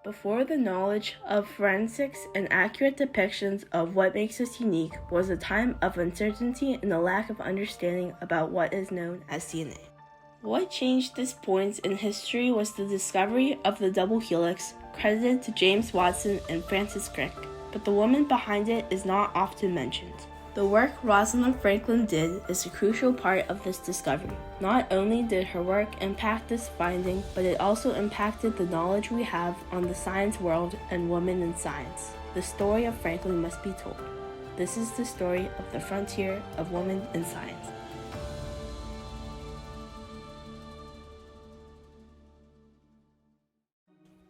Before the knowledge of forensics and accurate depictions of what makes us unique was a time of uncertainty and a lack of understanding about what is known as DNA. What changed this point in history was the discovery of the double helix, credited to James Watson and Francis Crick, but the woman behind it is not often mentioned. The work Rosalind Franklin did is a crucial part of this discovery. Not only did her work impact this finding, but it also impacted the knowledge we have on the science world and women in science. The story of Franklin must be told. This is the story of the frontier of women in science.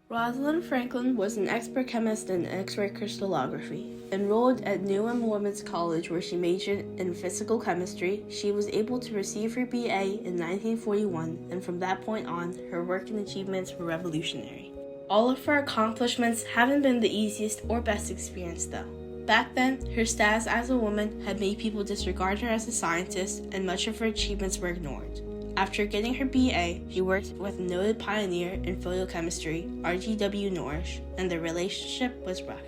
Rosalind Franklin was an expert chemist in X-ray crystallography. Enrolled at Newnham Women's College where she majored in physical chemistry, she was able to receive her BA in 1941, and from that point on, her work and achievements were revolutionary. All of her accomplishments haven't been the easiest or best experience though. Back then, her status as a woman had made people disregard her as a scientist, and much of her achievements were ignored. After getting her BA, she worked with a noted pioneer in photochemistry, R.G.W. Norrish, and their relationship was rough.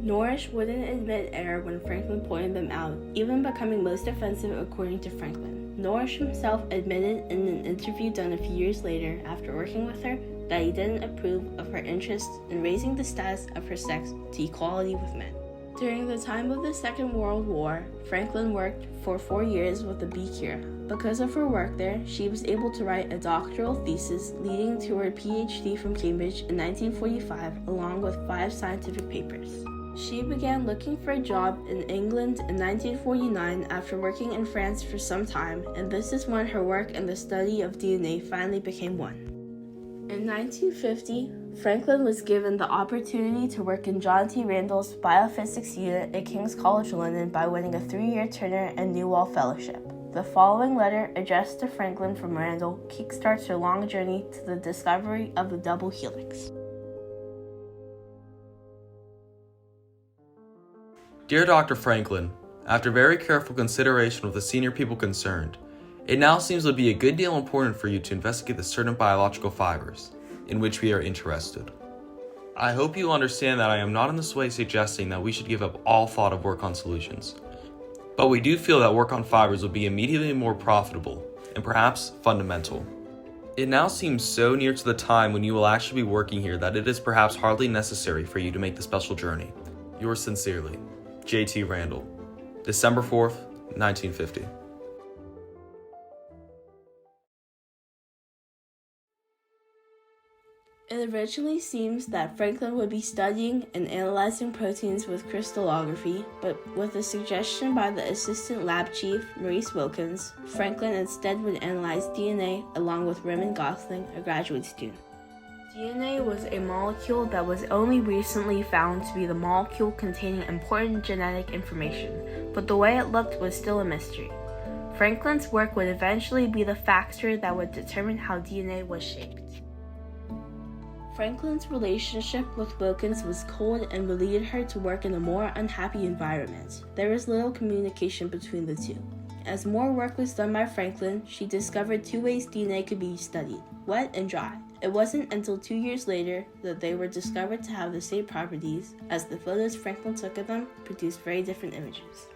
Norrish wouldn't admit error when Franklin pointed them out, even becoming most offensive according to Franklin. Norrish himself admitted in an interview done a few years later after working with her that he didn't approve of her interest in raising the status of her sex to equality with men. During the time of the Second World War, Franklin worked for 4 years with the Bee Cure. Because of her work there, she was able to write a doctoral thesis leading to her PhD from Cambridge in 1945, along with 5 scientific papers. She began looking for a job in England in 1949 after working in France for some time, and this is when her work in the study of DNA finally became one. In 1950, Franklin was given the opportunity to work in John T. Randall's biophysics unit at King's College London by winning a 3-year Turner and Newall Fellowship. The following letter addressed to Franklin from Randall kickstarts her long journey to the discovery of the double helix. Dear Dr. Franklin, after very careful consideration with the senior people concerned, it now seems to be a good deal important for you to investigate the certain biological fibers in which we are interested. I hope you understand that I am not in this way suggesting that we should give up all thought of work on solutions, but we do feel that work on fibers will be immediately more profitable and perhaps fundamental. It now seems so near to the time when you will actually be working here that it is perhaps hardly necessary for you to make the special journey. Yours sincerely, J.T. Randall, December 4th, 1950. It originally seems that Franklin would be studying and analyzing proteins with crystallography, but with a suggestion by the assistant lab chief, Maurice Wilkins, Franklin instead would analyze DNA along with Raymond Gosling, a graduate student. DNA was a molecule that was only recently found to be the molecule containing important genetic information, but the way it looked was still a mystery. Franklin's work would eventually be the factor that would determine how DNA was shaped. Franklin's relationship with Wilkins was cold and would lead her to work in a more unhappy environment. There was little communication between the two. As more work was done by Franklin, she discovered 2 ways DNA could be studied, wet and dry. It wasn't until 2 years later that they were discovered to have the same properties, as the photos Franklin took of them produced very different images.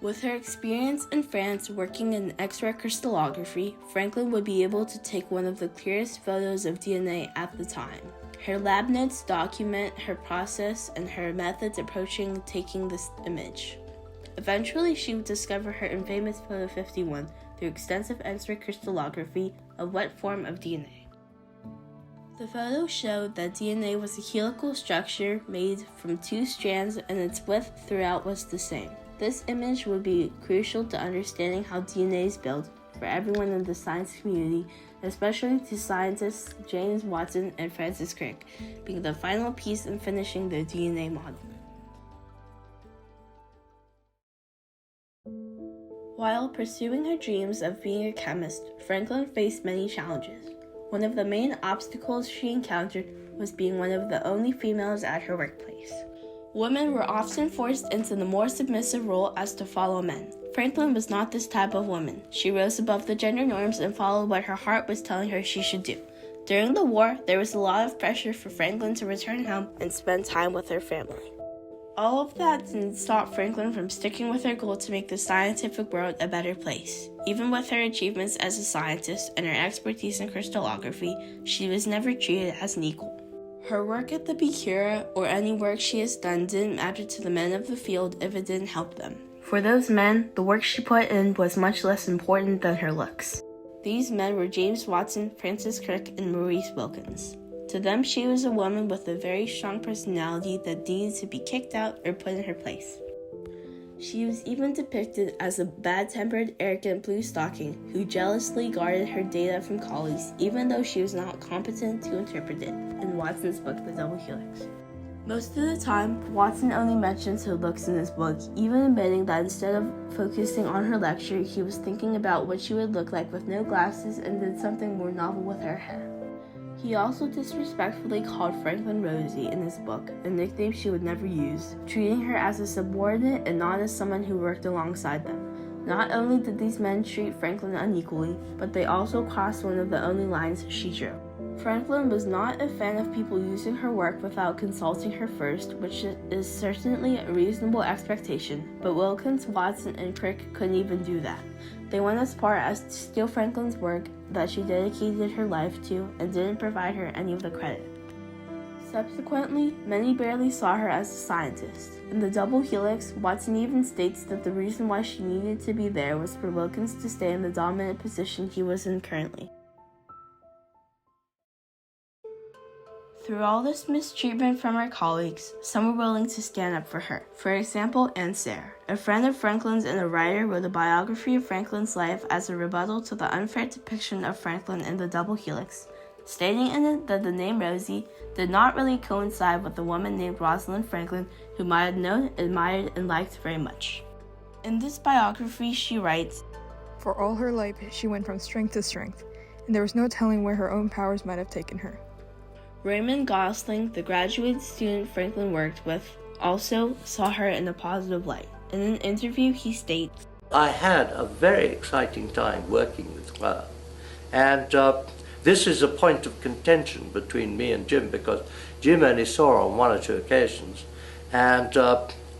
With her experience in France working in X-ray crystallography, Franklin would be able to take one of the clearest photos of DNA at the time. Her lab notes document her process and her methods approaching taking this image. Eventually, she would discover her infamous photo 51 through extensive X-ray crystallography of wet form of DNA. The photo showed that DNA was a helical structure made from 2 strands and its width throughout was the same. This image would be crucial to understanding how DNA is built for everyone in the science community, especially to scientists James Watson and Francis Crick, being the final piece in finishing their DNA model. While pursuing her dreams of being a chemist, Franklin faced many challenges. One of the main obstacles she encountered was being one of the only females at her workplace. Women were often forced into the more submissive role as to follow men. Franklin was not this type of woman. She rose above the gender norms and followed what her heart was telling her she should do. During the war, there was a lot of pressure for Franklin to return home and spend time with her family. All of that didn't stop Franklin from sticking with her goal to make the scientific world a better place. Even with her achievements as a scientist and her expertise in crystallography, she was never treated as an equal. Her work at the Bikira or any work she has done didn't matter to the men of the field if it didn't help them. For those men, the work she put in was much less important than her looks. These men were James Watson, Francis Crick, and Maurice Wilkins. To them, she was a woman with a very strong personality that needed to be kicked out or put in her place. She was even depicted as a bad-tempered, arrogant blue-stocking who jealously guarded her data from colleagues even though she was not competent to interpret it, in Watson's book, The Double Helix. Most of the time, Watson only mentions her looks in his book, even admitting that instead of focusing on her lecture, he was thinking about what she would look like with no glasses and did something more novel with her hair. He also disrespectfully called Franklin Rosie in his book, a nickname she would never use, treating her as a subordinate and not as someone who worked alongside them. Not only did these men treat Franklin unequally, but they also crossed one of the only lines she drew. Franklin was not a fan of people using her work without consulting her first, which is certainly a reasonable expectation, but Wilkins, Watson, and Crick couldn't even do that. They went as far as to steal Franklin's work that she dedicated her life to and didn't provide her any of the credit. Subsequently, many barely saw her as a scientist. In The Double Helix, Watson even states that the reason why she needed to be there was for Wilkins to stay in the dominant position he was in currently. Through all this mistreatment from her colleagues, some were willing to stand up for her. For example, Anne Sayre, a friend of Franklin's and a writer, wrote a biography of Franklin's life as a rebuttal to the unfair depiction of Franklin in The Double Helix, stating in it that the name Rosie did not really coincide with the woman named Rosalind Franklin, whom I had known, admired, and liked very much. In this biography, she writes, "For all her life, she went from strength to strength, and there was no telling where her own powers might have taken her." Raymond Gosling, the graduate student Franklin worked with, also saw her in a positive light. In an interview, he states, "I had a very exciting time working with her, and this is a point of contention between me and Jim, because Jim only saw her on one or two occasions, and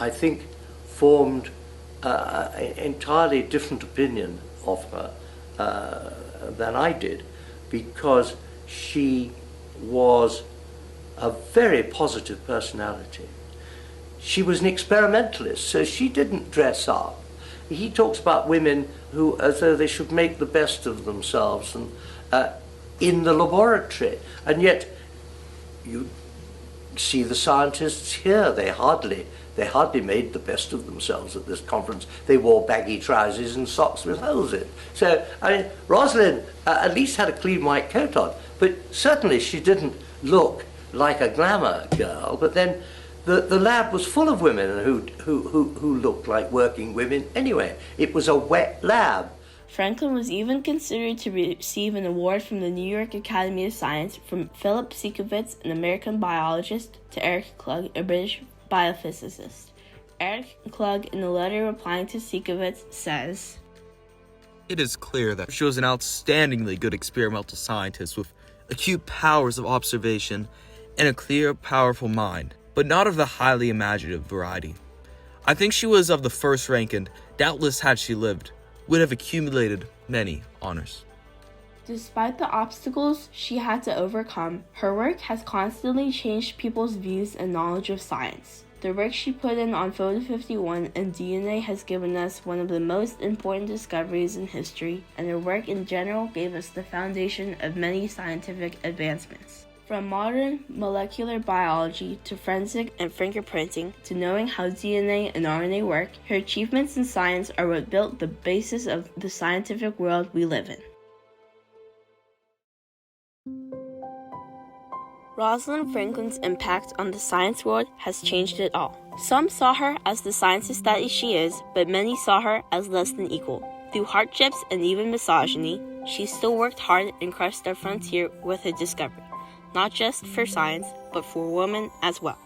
I think formed an entirely different opinion of her than I did, because she was a very positive personality. She was an experimentalist, so she didn't dress up. He talks about women who, as though they should make the best of themselves and in the laboratory, and yet you see the scientists here, they hardly made the best of themselves at this conference. They wore baggy trousers and socks with holes in. So, I mean, Rosalind at least had a clean white coat on, but certainly she didn't look like a glamour girl. But then the lab was full of women who looked like working women anyway. It was a wet lab. Franklin was even considered to receive an award from the New York Academy of Science from Philip Sikovits, an American biologist, to Eric Klug, a British biophysicist. Eric Klug, in a letter replying to Sikovits, says, It is clear that she was an outstandingly good experimental scientist with acute powers of observation and a clear, powerful mind, but not of the highly imaginative variety. I think she was of the first rank and, doubtless had she lived, would have accumulated many honors. Despite the obstacles she had to overcome, her work has constantly changed people's views and knowledge of science. The work she put in on Photo 51 and DNA has given us one of the most important discoveries in history, and her work in general gave us the foundation of many scientific advancements. From modern molecular biology to forensic and fingerprinting to knowing how DNA and RNA work, her achievements in science are what built the basis of the scientific world we live in. Rosalind Franklin's impact on the science world has changed it all. Some saw her as the scientist that she is, but many saw her as less than equal. Through hardships and even misogyny, she still worked hard and crushed the frontier with her discovery, not just for science, but for women as well.